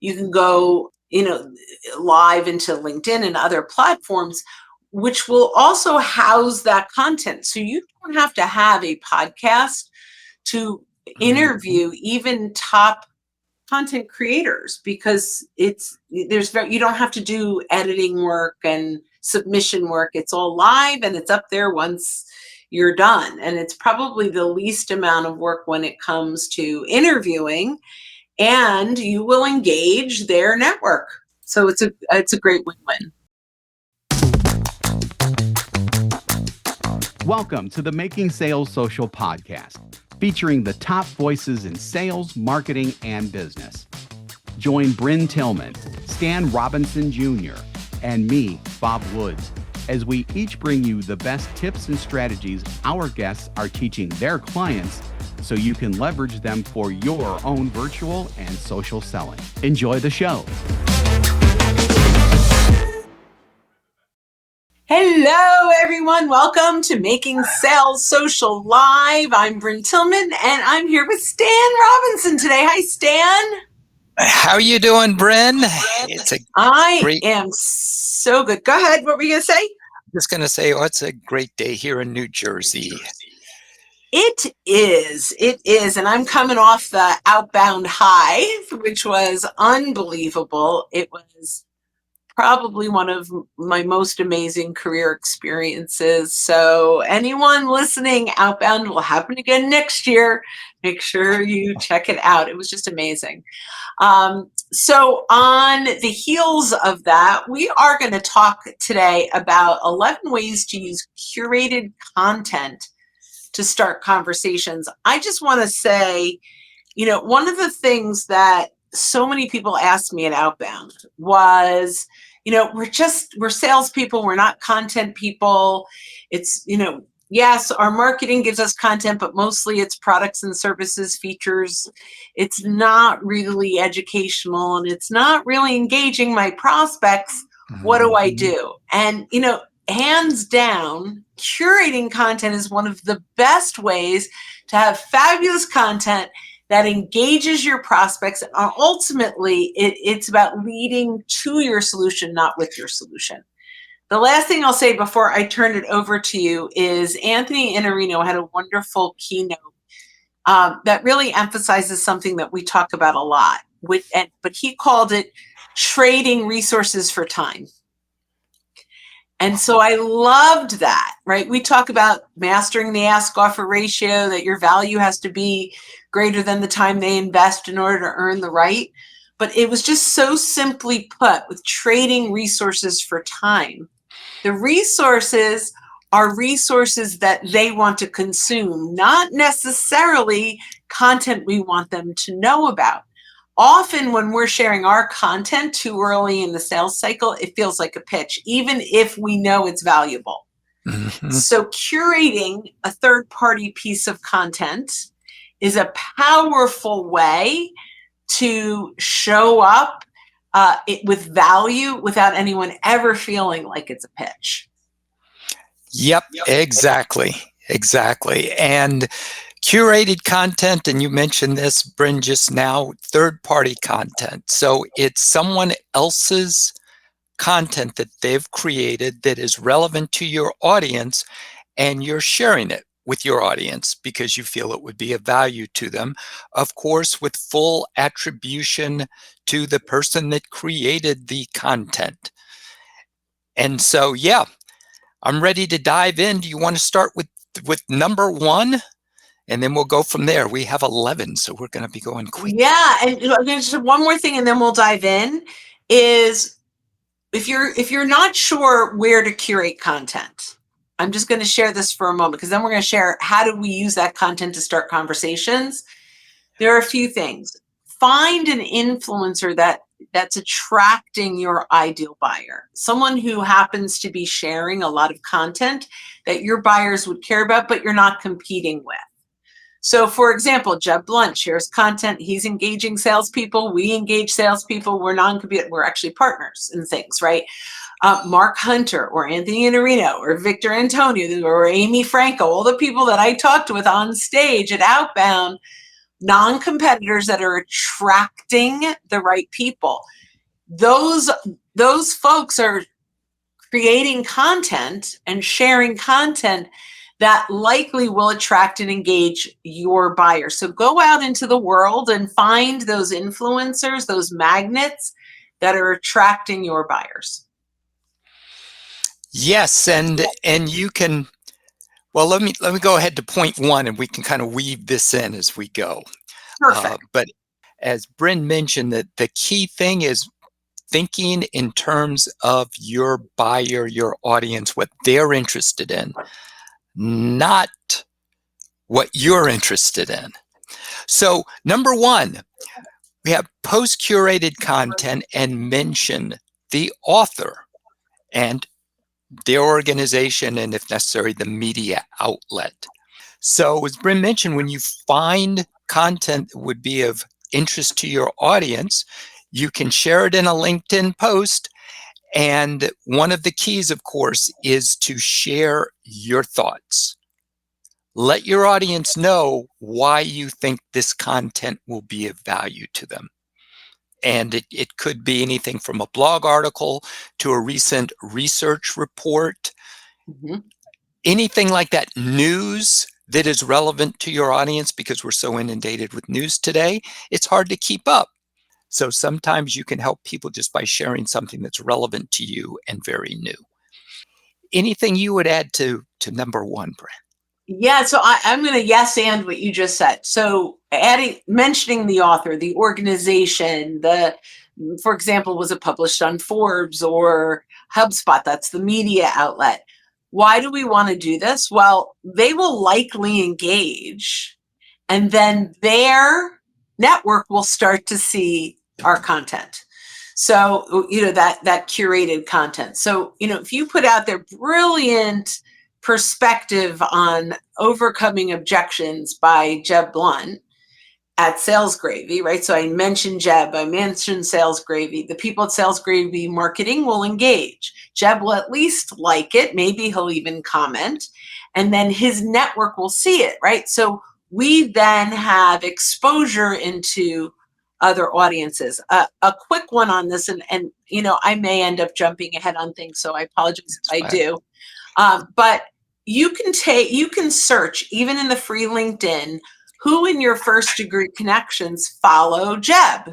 You can go, live into LinkedIn and other platforms, which will also house that content. So you don't have to have a podcast to interview even top content creators, because you don't have to do editing work and submission work. It's all live and it's up there once you're done. And it's probably the least amount of work when it comes to interviewing, and you will engage their network. So it's a great win-win. Welcome to the Making Sales Social podcast, featuring the top voices in sales, marketing, and business. Join Bryn Tillman, Stan Robinson Jr., and me, Bob Woods, as we each bring you the best tips and strategies our guests are teaching their clients so you can leverage them for your own virtual and social selling. Enjoy the show. Hello, everyone. Welcome to Making Sales Social Live. I'm Bryn Tillman, and I'm here with Stan Robinson today. Hi, Stan. How you doing, Bryn? I am so good. Go ahead. What were you going to say? Just going to say, it's a great day here in New Jersey. It is. And I'm coming off the outbound high, which was unbelievable. It was probably one of my most amazing career experiences. So anyone listening, outbound will happen again next year. Make sure you check it out. It was just amazing. So on the heels of that, we are going to talk today about 11 ways to use curated content to start conversations. I just want to say, one of the things that so many people asked me at Outbound was, we're salespeople, we're not content people. It's, yes, our marketing gives us content, but mostly it's products and services, features. It's not really educational and it's not really engaging my prospects. What do I do? And, hands down, curating content is one of the best ways to have fabulous content that engages your prospects. And ultimately, it's about leading to your solution, not with your solution. The last thing I'll say before I turn it over to you is Anthony Iannarino had a wonderful keynote that really emphasizes something that we talk about a lot, but he called it trading resources for time. And so I loved that, right? We talk about mastering the ask-offer ratio, that your value has to be greater than the time they invest in order to earn the right. But it was just so simply put with trading resources for time. The resources are resources that they want to consume, not necessarily content we want them to know about. Often when we're sharing our content too early in the sales cycle, it feels like a pitch, even if we know it's valuable. Mm-hmm. So curating a third-party piece of content is a powerful way to show up with value without anyone ever feeling like it's a pitch. Yep. Exactly. And curated content, and you mentioned this, Bryn, just now, third-party content. So it's someone else's content that they've created that is relevant to your audience, and you're sharing it with your audience because you feel it would be of value to them, of course, with full attribution to the person that created the content. And so, I'm ready to dive in. Do you want to start with number one? And then we'll go from there. We have 11, so we're going to be going quick. Yeah, and just one more thing, and then we'll dive in. Is if you're not sure where to curate content, I'm just going to share this for a moment, because then we're going to share how do we use that content to start conversations. There are a few things. Find an influencer that's attracting your ideal buyer, someone who happens to be sharing a lot of content that your buyers would care about, but you're not competing with. So, for example, Jeb Blunt shares content. He's engaging salespeople. We engage salespeople. We're non-compete. We're actually partners in things, right? Mark Hunter or Anthony Iannarino or Victor Antonio or Amy Franco, all the people that I talked with on stage at Outbound, non-competitors that are attracting the right people. Those folks are creating content and sharing content that likely will attract and engage your buyers. So go out into the world and find those influencers, those magnets that are attracting your buyers. Yes, and you can, well, let me go ahead to point one, and we can kind of weave this in as we go. Perfect. But as Bryn mentioned, that the key thing is thinking in terms of your buyer, your audience, what they're interested in, not what you're interested in. So number one, we have post-curated content and mention the author and their organization, and if necessary, the media outlet. So as Bryn mentioned, when you find content that would be of interest to your audience, you can share it in a LinkedIn post. And one of the keys, of course, is to share your thoughts. Let your audience know why you think this content will be of value to them. And it could be anything from a blog article to a recent research report, anything like that, news that is relevant to your audience, because we're so inundated with news today, it's hard to keep up. So sometimes you can help people just by sharing something that's relevant to you and very new. Anything you would add to number one, Brent? Yeah, so I'm going to yes and what you just said. So mentioning the author, the organization, for example, was it published on Forbes or HubSpot? That's the media outlet. Why do we want to do this? Well, they will likely engage, and then their network will start to see our content. So, that curated content. So, if you put out their brilliant perspective on overcoming objections by Jeb Blunt at Sales Gravy, right? So I mentioned Jeb, I mentioned Sales Gravy. The people at Sales Gravy marketing will engage. Jeb will at least like it. Maybe he'll even comment. And then his network will see it, right? So we then have exposure into other audiences. A quick one on this, and I may end up jumping ahead on things, so I apologize if I do. But you can search, even in the free LinkedIn, who in your first degree connections follow Jeb.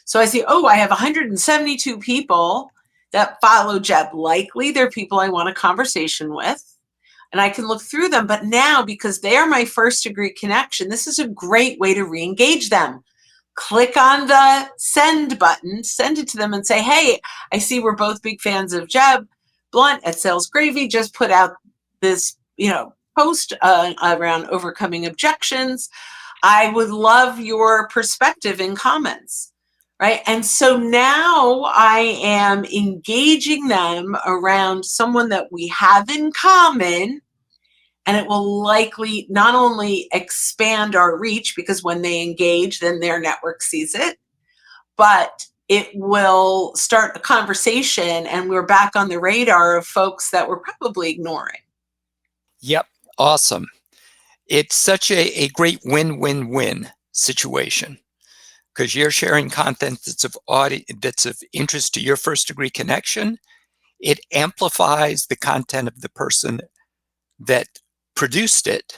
So I see, I have 172 people that follow Jeb. Likely they're people I want a conversation with, and I can look through them. But now, because they are my first degree connection, this is a great way to re-engage them. Click on the send button, send it to them and say, hey, I see we're both big fans of Jeb Blunt at Sales Gravy, just put out this, post around overcoming objections. I would love your perspective in comments, right? And so now I am engaging them around someone that we have in common, and it will likely not only expand our reach, because when they engage, then their network sees it, but it will start a conversation, and we're back on the radar of folks that we're probably ignoring. Yep. Awesome. It's such a great win-win-win situation, because you're sharing content that's of interest to your first degree connection. It amplifies the content of the person that produced it.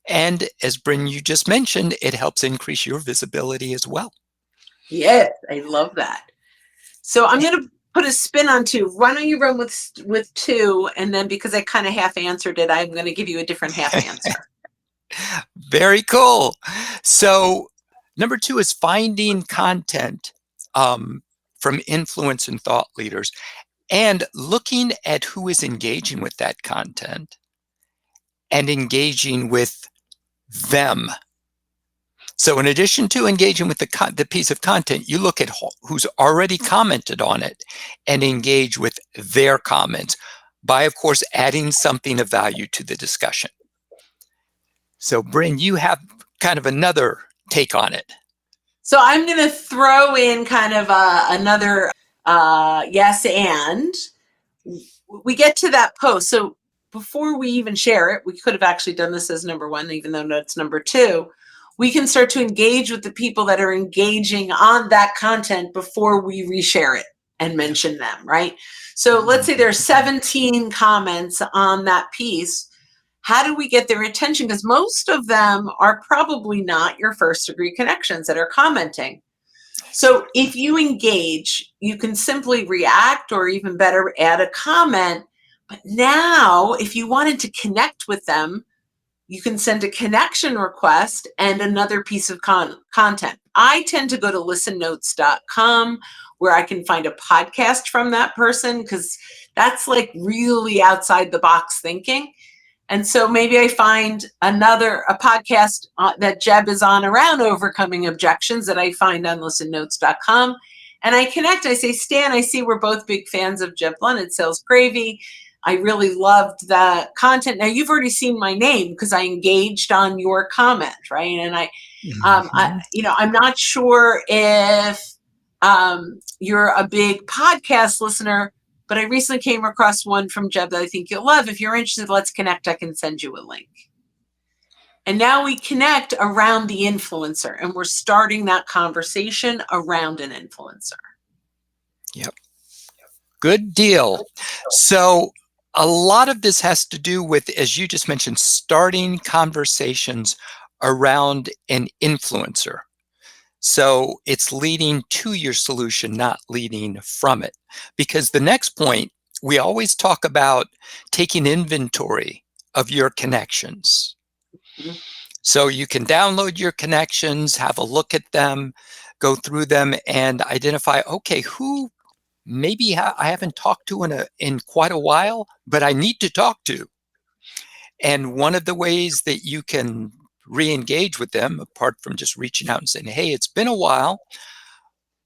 And as Bryn, you just mentioned, it helps increase your visibility as well. Yes, I love that. So I'm going to put a spin on two. Why don't you run with two, and then because I kind of half answered it, I'm going to give you a different half answer. Very cool. So number two is finding content from influence and thought leaders, and looking at who is engaging with that content and engaging with them. So in addition to engaging with the piece of content, you look at who's already commented on it and engage with their comments by, of course, adding something of value to the discussion. So Bryn, you have kind of another take on it. So I'm going to throw in kind of another yes and. We get to that post. So before we even share it, we could have actually done this as number one, even though it's number two. we can start to engage with the people that are engaging on that content before we reshare it and mention them, right? So let's say there's 17 comments on that piece. How do we get their attention? Because most of them are probably not your first degree connections that are commenting. So if you engage, you can simply react or even better add a comment. But now, if you wanted to connect with them, you can send a connection request and another piece of content. I tend to go to listennotes.com where I can find a podcast from that person because that's like really outside the box thinking. And so maybe I find a podcast that Jeb is on around overcoming objections that I find on listennotes.com. And I connect. I say, Stan, I see we're both big fans of Jeb Blunt at Sales Gravy. I really loved the content. Now you've already seen my name because I engaged on your comment, right? And I'm not sure if you're a big podcast listener, but I recently came across one from Jeb that I think you'll love. If you're interested, let's connect. I can send you a link. And now we connect around the influencer, and we're starting that conversation around an influencer. Yep. Good deal. So a lot of this has to do with, as you just mentioned, starting conversations around an influencer. So it's leading to your solution, not leading from it. Because the next point, we always talk about taking inventory of your connections. Mm-hmm. So you can download your connections, have a look at them, go through them, and identify, okay, who maybe I haven't talked to in quite a while, but I need to talk to. And one of the ways that you can re-engage with them, apart from just reaching out and saying, hey, it's been a while,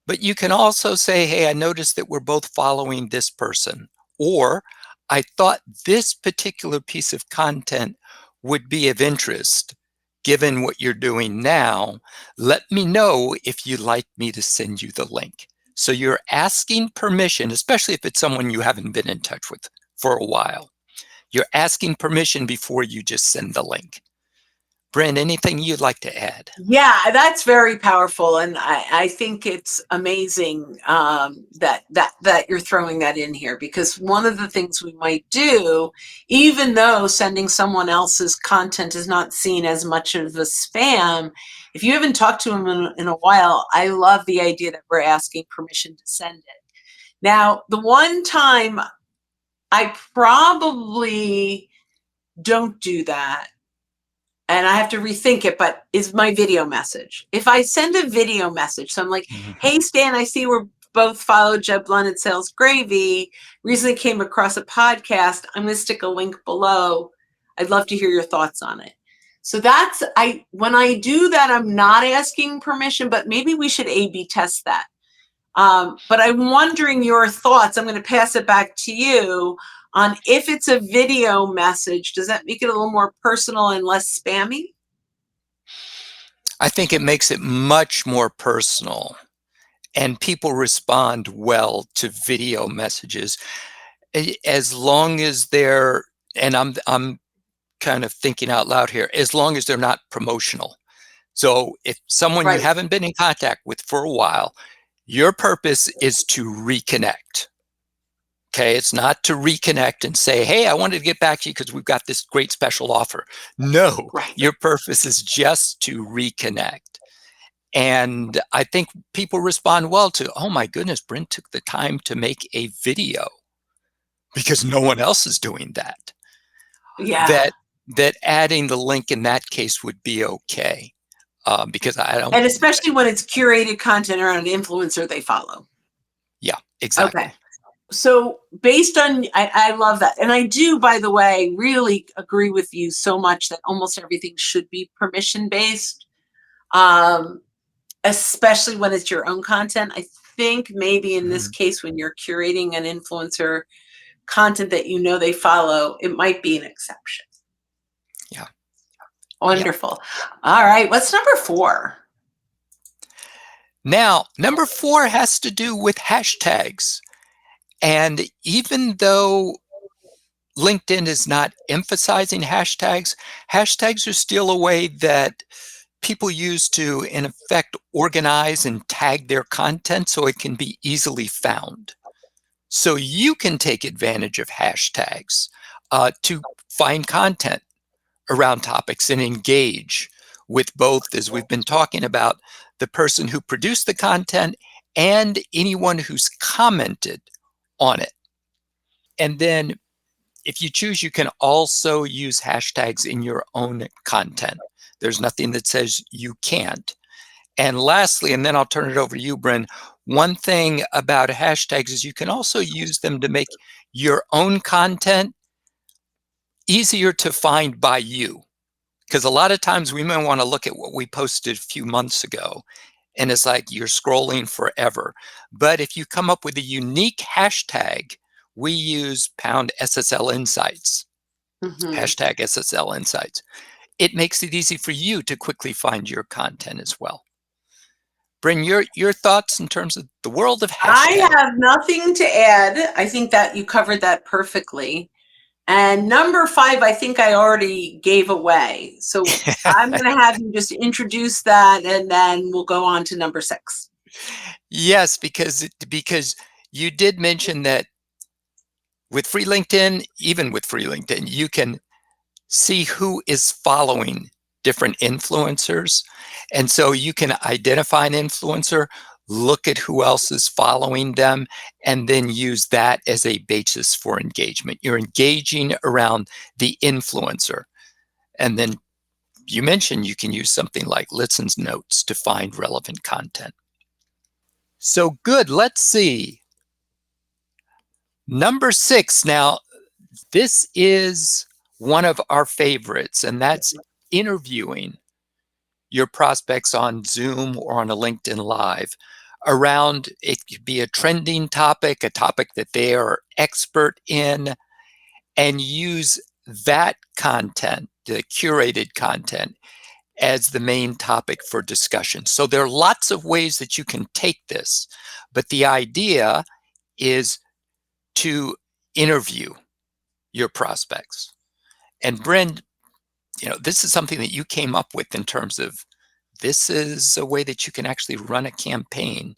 but you can also say, hey, I noticed that we're both following this person, or I thought this particular piece of content would be of interest. Given what you're doing now, let me know if you'd like me to send you the link. So you're asking permission, especially if it's someone you haven't been in touch with for a while. You're asking permission before you just send the link. Brent, anything you'd like to add? Yeah, that's very powerful, and I think it's amazing that you're throwing that in here, because one of the things we might do, even though sending someone else's content is not seen as much of a spam, if you haven't talked to them in a while, I love the idea that we're asking permission to send it. Now, the one time I probably don't do that, and I have to rethink it, but is my video message. If I send a video message, so I'm like, hey, Stan, I see we're both followed Jeb Blunt at Sales Gravy. Recently came across a podcast. I'm going to stick a link below. I'd love to hear your thoughts on it. So when I do that, I'm not asking permission, but maybe we should A/B test that. But I'm wondering your thoughts. I'm going to pass it back to you on if it's a video message, does that make it a little more personal and less spammy? I think it makes it much more personal, and people respond well to video messages as long as they're, and I'm kind of thinking out loud here, as long as they're not promotional. So if someone you haven't been in contact with for a while, your purpose is to reconnect. Okay, it's not to reconnect and say, hey, I wanted to get back to you because we've got this great special offer. No, your purpose is just to reconnect. And I think people respond well to, oh my goodness, Brent took the time to make a video, because no one else is doing that. Yeah. That adding the link in that case would be okay. Because I don't. And especially when it's curated content around an influencer they follow. Yeah, exactly. Okay. So based on, I love that. And I do, by the way, really agree with you so much that almost everything should be permission-based, especially when it's your own content. I think maybe in this case, when you're curating an influencer content that you know they follow, it might be an exception. Yeah. Wonderful. All right. What's number 4? Now, number 4 has to do with hashtags. And even though LinkedIn is not emphasizing hashtags, hashtags are still a way that people use to, in effect, organize and tag their content so it can be easily found. So you can take advantage of hashtags to find content around topics and engage with both, as we've been talking about, the person who produced the content and anyone who's commented on it. And then if you choose, you can also use hashtags in your own content. There's nothing that says you can't. And lastly, and then I'll turn it over to you, Bryn, one thing about hashtags is you can also use them to make your own content easier to find by you. Because a lot of times we may want to look at what we posted a few months ago, and it's like you're scrolling forever. But if you come up with a unique hashtag, we use pound SSL Insights, hashtag SSL Insights. It makes it easy for you to quickly find your content as well. Bryn, your thoughts in terms of the world of hashtags? I have nothing to add. I think that you covered that perfectly. And number 5, I think I already gave away. So I'm going to have you just introduce that, and then we'll go on to number 6. Yes, because you did mention that with free LinkedIn, even with free LinkedIn, you can see who is following different influencers. And so you can identify an influencer, look at who else is following them, and then use that as a basis for engagement. You're engaging around the influencer. And then you mentioned you can use something like Listens Notes to find relevant content. So good, let's see. Number 6, now this is one of our favorites, and that's interviewing your prospects on Zoom or on a LinkedIn Live around, it could be a trending topic, a topic that they are expert in, and use that content, the curated content, as the main topic for discussion. So there are lots of ways that you can take this, but the idea is to interview your prospects. And Bryn, this is something that you came up with in terms of this is a way that you can actually run a campaign.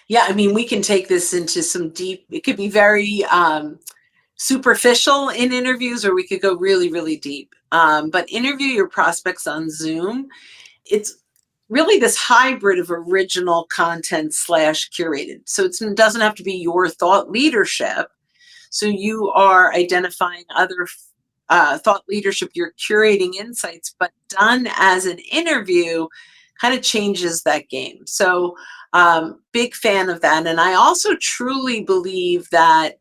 Yeah, I mean, we can take this into some deep, it could be very superficial in interviews, or we could go really, really deep. But interview your prospects on Zoom. It's really this hybrid of original content / curated. So it doesn't have to be your thought leadership. So you are identifying other thought leadership, you're curating insights, but done as an interview kind of changes that game. So big fan of that. And I also truly believe that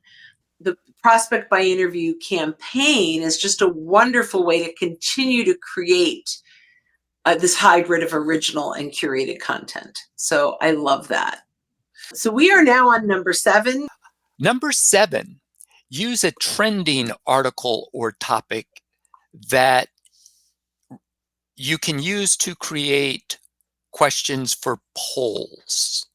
the prospect by interview campaign is just a wonderful way to continue to create this hybrid of original and curated content. So I love that. So we are now on number 7. Number 7, use a trending article or topic that you can use to create questions for polls.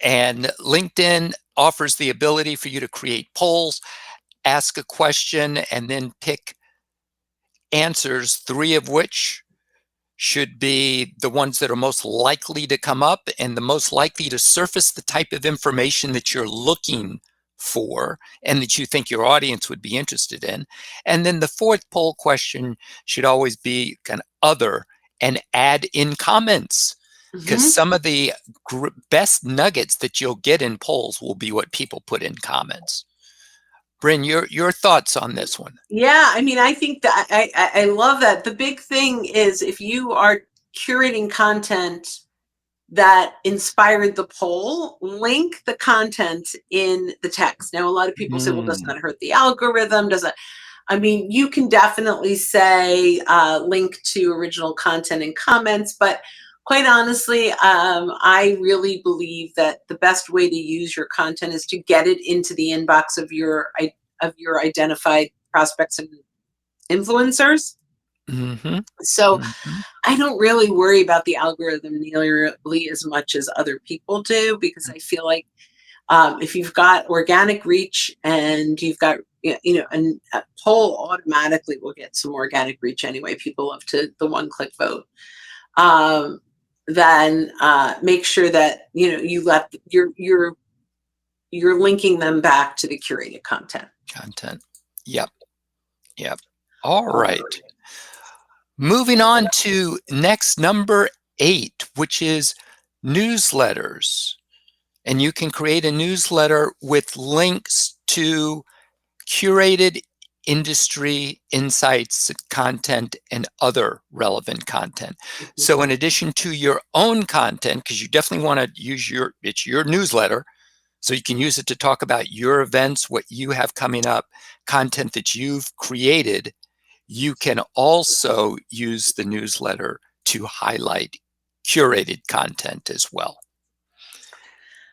And LinkedIn offers the ability for you to create polls, ask a question, and then pick answers, 3 of which should be the ones that are most likely to come up and the most likely to surface the type of information that you're looking for and that you think your audience would be interested in. And then the 4th poll question should always be kind of other, and add in comments, because some of the best nuggets that you'll get in polls will be what people put in comments. Bryn, your thoughts on this one? Yeah, I mean, I think that I love that. The big thing is if you are curating content that inspired the poll, link the content in the text. Now, a lot of people say, well, doesn't that hurt the algorithm? I mean, you can definitely say link to original content in comments, but quite honestly, I really believe that the best way to use your content is to get it into the inbox of your identified prospects and influencers. So I don't really worry about the algorithm nearly as much as other people do, because I feel like if you've got organic reach and you've got, and a poll automatically will get some organic reach anyway. People love the one-click vote. then make sure that you let you're linking them back to the curated content. Yep. Yep. All right. Moving on to next, number 8, which is newsletters. And you can create a newsletter with links to curated industry insights, content, and other relevant content. So in addition to your own content, because you definitely want to use it's your newsletter, so you can use it to talk about your events, what you have coming up, content that you've created. You can also use the newsletter to highlight curated content as well.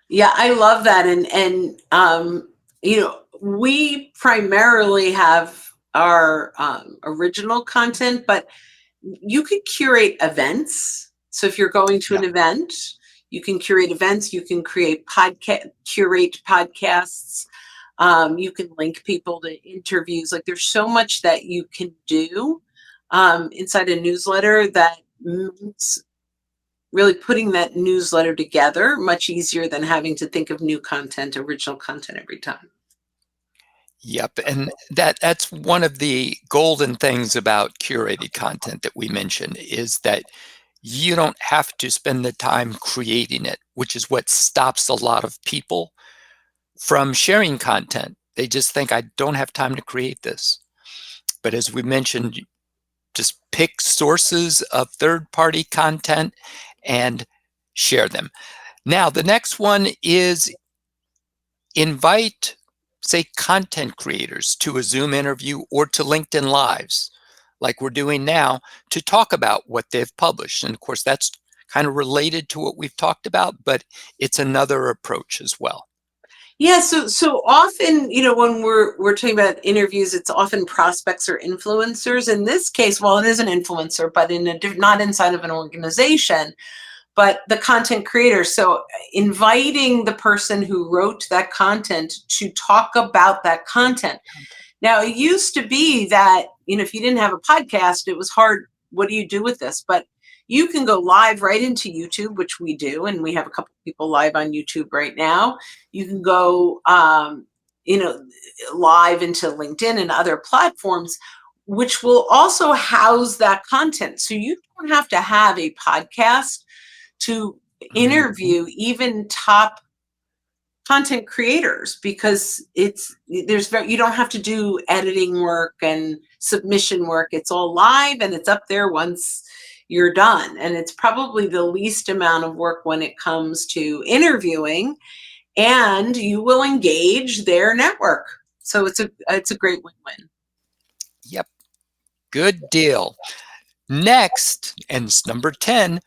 Yeah, I love that. And we primarily have our original content, but you could curate events. So if you're going to an event, you can curate events, you can curate podcasts, you can link people to interviews. Like there's so much that you can do inside a newsletter that makes really putting that newsletter together much easier than having to think of new content, original content every time. Yep, and that's one of the golden things about curated content that we mentioned, is that you don't have to spend the time creating it, which is what stops a lot of people from sharing content. They just think, I don't have time to create this. But as we mentioned, just pick sources of third-party content and share them. Now, the next one is invite, say, content creators to a Zoom interview or to LinkedIn Lives, like we're doing now, to talk about what they've published. And of course, that's kind of related to what we've talked about, but it's another approach as well. Yeah, so often, when we're talking about interviews, it's often prospects or influencers. In this case, well, it is an influencer, but not inside of an organization, but the content creator. So inviting the person who wrote that content to talk about that content. Now, it used to be that, if you didn't have a podcast, it was hard. What do you do with this? But you can go live right into YouTube, which we do, and we have a couple people live on YouTube right now. You can go, live into LinkedIn and other platforms, which will also house that content. So you don't have to have a podcast to interview even top content creators, because you don't have to do editing work and submission work. It's all live and it's up there once you're done. And it's probably the least amount of work when it comes to interviewing, and you will engage their network. So it's a great win-win. Yep. Good deal. Next, and it's number 10,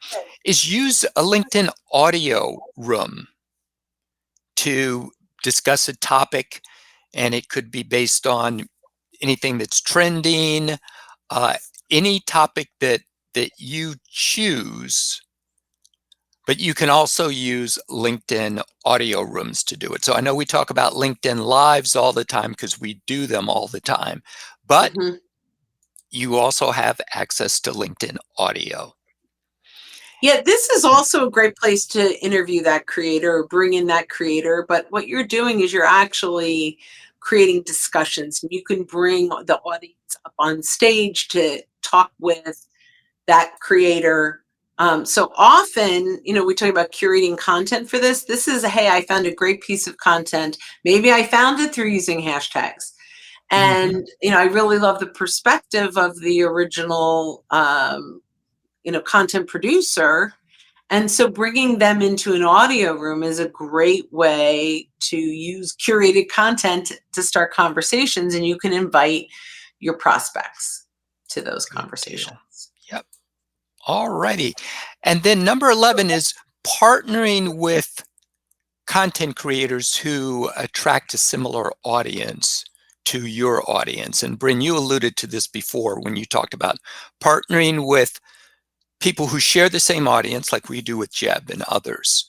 is use a LinkedIn audio room to discuss a topic, and it could be based on anything that's trending, any topic that you choose, but you can also use LinkedIn audio rooms to do it. So I know we talk about LinkedIn Lives all the time because we do them all the time, but you also have access to LinkedIn audio. Yeah, this is also a great place to interview that creator or bring in that creator. But what you're doing is you're actually creating discussions. You can bring the audience up on stage to talk with that creator. So often, we talk about curating content for this. This is, hey, I found a great piece of content. Maybe I found it through using hashtags. And, I really love the perspective of the original content producer. And so bringing them into an audio room is a great way to use curated content to start conversations, and you can invite your prospects to those conversations. Yep. All righty. And then number 11 is partnering with content creators who attract a similar audience to your audience. And Bryn, you alluded to this before when you talked about partnering with people who share the same audience, like we do with Jeb and others,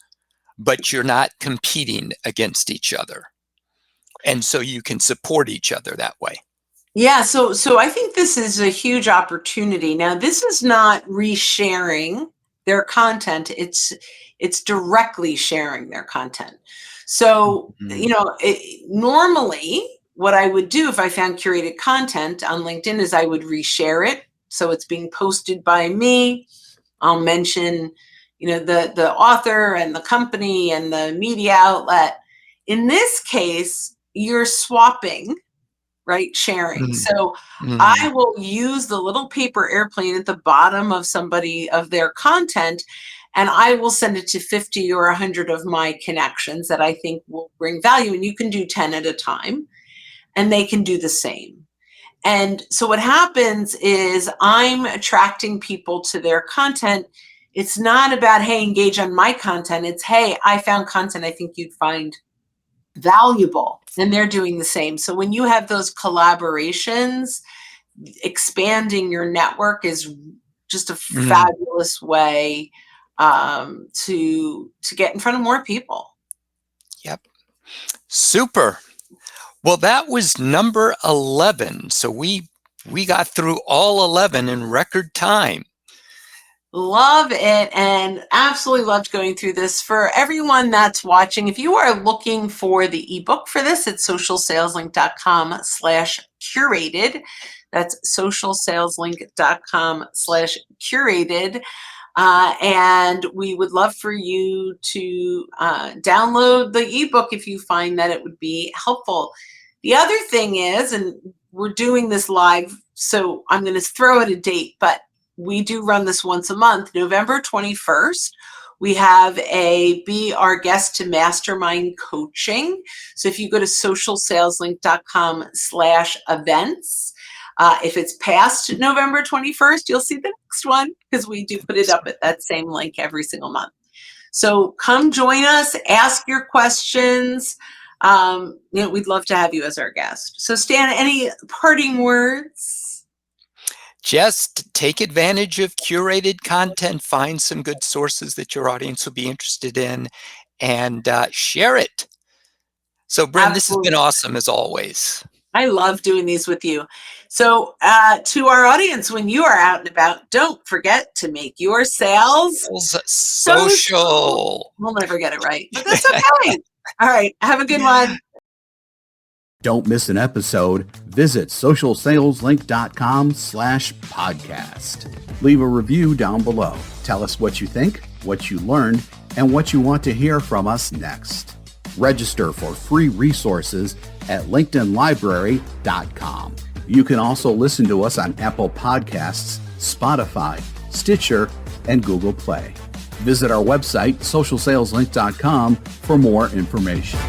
but you're not competing against each other. And so you can support each other that way. Yeah, so I think this is a huge opportunity. Now, this is not resharing their content, it's directly sharing their content. So, normally what I would do if I found curated content on LinkedIn is I would reshare it. So it's being posted by me. I'll mention, the author and the company and the media outlet. In this case, you're swapping, right? Sharing. So I will use the little paper airplane at the bottom of their content, and I will send it to 50 or 100 of my connections that I think will bring value. And you can do 10 at a time, and they can do the same. And so what happens is I'm attracting people to their content. It's not about, hey, engage on my content. It's, hey, I found content I think you'd find valuable. And they're doing the same. So when you have those collaborations, expanding your network is just a fabulous way to get in front of more people. Yep. Super. Well, that was number 11. So we got through all 11 in record time. Love it, and absolutely loved going through this. For everyone that's watching, if you are looking for the ebook for this, it's socialsaleslink.com/curated. That's socialsaleslink.com/curated. And we would love for you to download the ebook if you find that it would be helpful. The other thing is, and we're doing this live, so I'm going to throw out a date, but we do run this once a month. November 21st, we have a Be Our Guest to Mastermind coaching. So if you go to socialsaleslink.com/events, if it's past November 21st, you'll see the next one because we do put it up at that same link every single month. So come join us, ask your questions. We'd love to have you as our guest. So Stan, any parting words? Just take advantage of curated content, find some good sources that your audience will be interested in, and share it. So, Bryn, This has been awesome as always. I love doing these with you. So to our audience, when you are out and about, don't forget to make your sales social. We'll never get it right, but that's okay. All right. Have a good one. Don't miss an episode. Visit socialsaleslink.com/podcast. Leave a review down below. Tell us what you think, what you learned, and what you want to hear from us next. Register for free resources at linkedinlibrary.com. You can also listen to us on Apple Podcasts, Spotify, Stitcher, and Google Play. Visit our website, socialsaleslink.com, for more information.